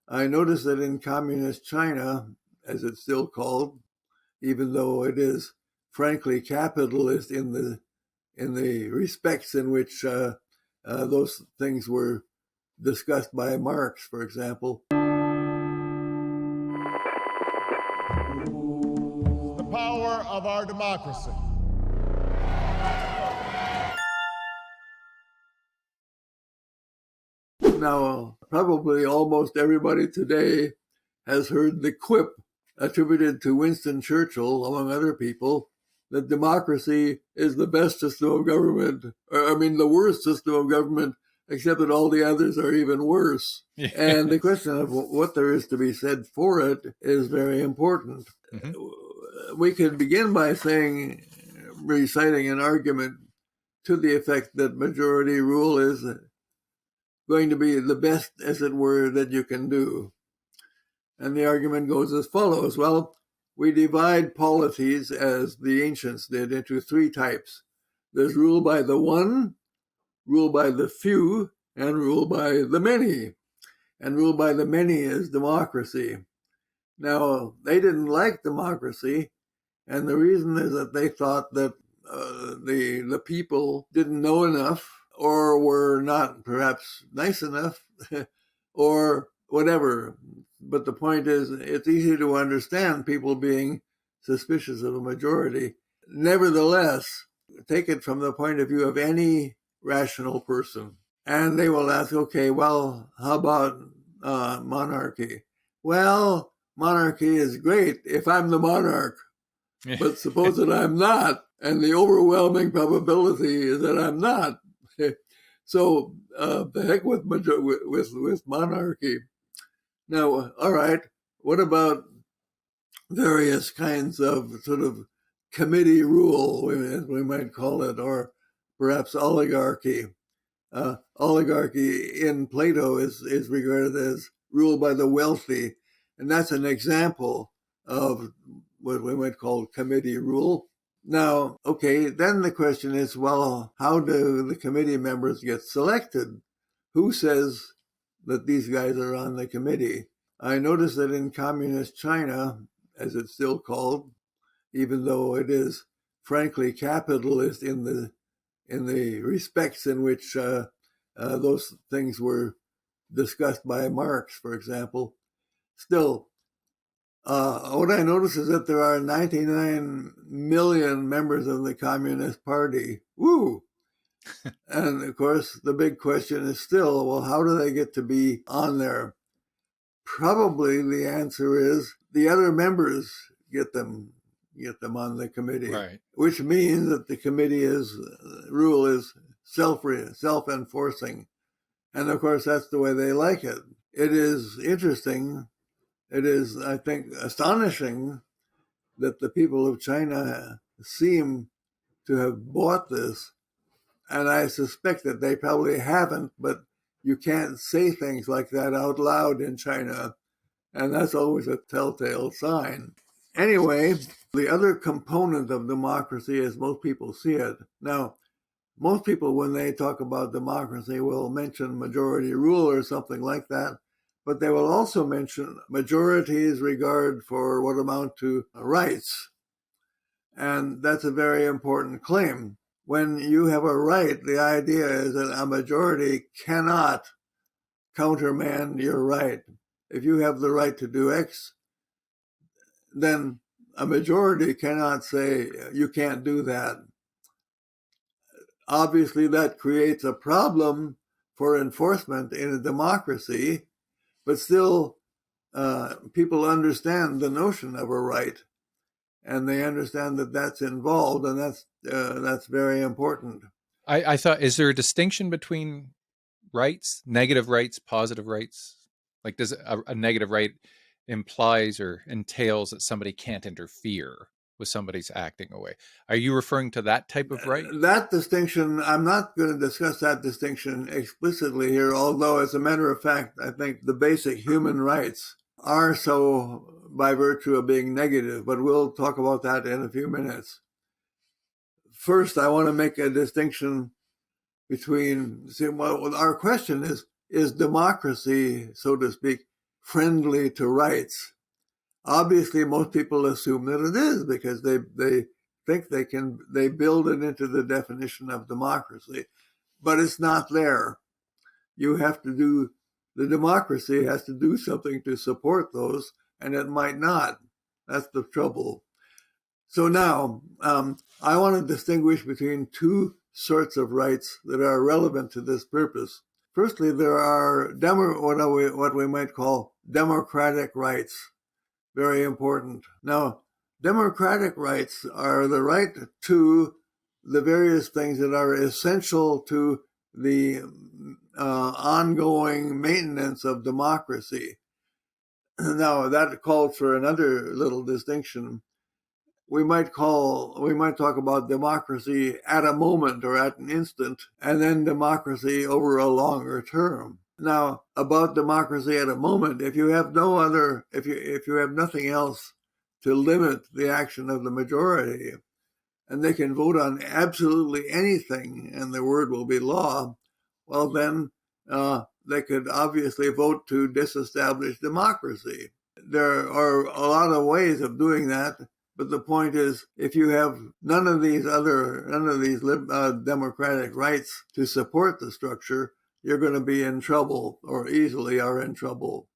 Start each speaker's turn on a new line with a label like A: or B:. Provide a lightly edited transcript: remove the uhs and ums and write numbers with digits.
A: I noticed that in communist China, as it's still called, even though it is frankly capitalist in the respects in which those things were discussed by Marx, for example.
B: The power of our democracy.
A: Now, probably almost everybody today has heard the quip attributed to Winston Churchill, among other people, that democracy is the best system of government, the worst system of government, except that all the others are even worse.
C: Yeah.
A: And the question of what there is to be said for it is very important.
C: Mm-hmm.
A: We could begin by reciting an argument to the effect that majority rule is going to be the best, as it were, that you can do. And the argument goes as follows. Well, we divide polities, as the ancients did, into three types. There's rule by the one, rule by the few, and rule by the many. And rule by the many is democracy. Now, they didn't like democracy, and the reason is that they thought that the people didn't know enough, or were not perhaps nice enough, or whatever. But the point is, it's easy to understand people being suspicious of a majority. Nevertheless, take it from the point of view of any rational person, and they will ask, okay, well, how about monarchy? Well, monarchy is great if I'm the monarch, but suppose that I'm not, and the overwhelming probability is that I'm not. So the heck with monarchy. Now, all right, what about various kinds of sort of committee rule, as we might call it, or perhaps oligarchy? Oligarchy in Plato is regarded as rule by the wealthy, and that's an example of what we might call committee rule. Now, okay, then the question is, well, how do the committee members get selected? Who says that these guys are on the committee? I noticed that in communist China, as it's still called, even though it is frankly capitalist in the respects in which those things were discussed by Marx, for example, still, what I notice is that there are 99 million members of the Communist Party. Woo! And of course, the big question is still, well, how do they get to be on there? Probably the answer is the other members get them on the committee,
C: right?
A: Which means that the committee rule is self-enforcing, and of course that's the way they like it. It is interesting. It is, I think, astonishing that the people of China seem to have bought this, and I suspect that they probably haven't, but you can't say things like that out loud in China, and that's always a telltale sign. Anyway, the other component of democracy, as most people see it. Now, most people, when they talk about democracy, will mention majority rule or something like that, but they will also mention majority's regard for what amount to rights. And that's a very important claim. When you have a right, the idea is that a majority cannot countermand your right. If you have the right to do X, then a majority cannot say you can't do that. Obviously, that creates a problem for enforcement in a democracy, but still, people understand the notion of a right, and they understand that that's involved, and that's very important.
C: I thought, is there a distinction between rights, negative rights, positive rights? Like, does a negative right implies or entails that somebody can't interfere with somebody's acting away? Are you referring to that type of right?
A: That distinction, I'm not going to discuss that distinction explicitly here, although as a matter of fact, I think the basic human rights are so by virtue of being negative, but we'll talk about that in a few minutes. First, I want to make a distinction between, our question is democracy, so to speak, friendly to rights. Obviously, most people assume that it is because they think they build it into the definition of democracy, but it's not there. You have to do, the democracy has to do something to support those, and it might not. That's the trouble. So now, I want to distinguish between two sorts of rights that are relevant to this purpose. Firstly, there are what we might call democratic rights. Very important. Now, democratic rights are the right to the various things that are essential to the ongoing maintenance of democracy. Now, that calls for another little distinction. We might talk about democracy at a moment or at an instant, and then democracy over a longer term. Now, about democracy at a moment, if you have nothing else to limit the action of the majority, and they can vote on absolutely anything, and the word will be law, well then they could obviously vote to disestablish democracy. There are a lot of ways of doing that. But the point is, if you have none of these democratic rights to support the structure, you're going to be in trouble, or easily are in trouble.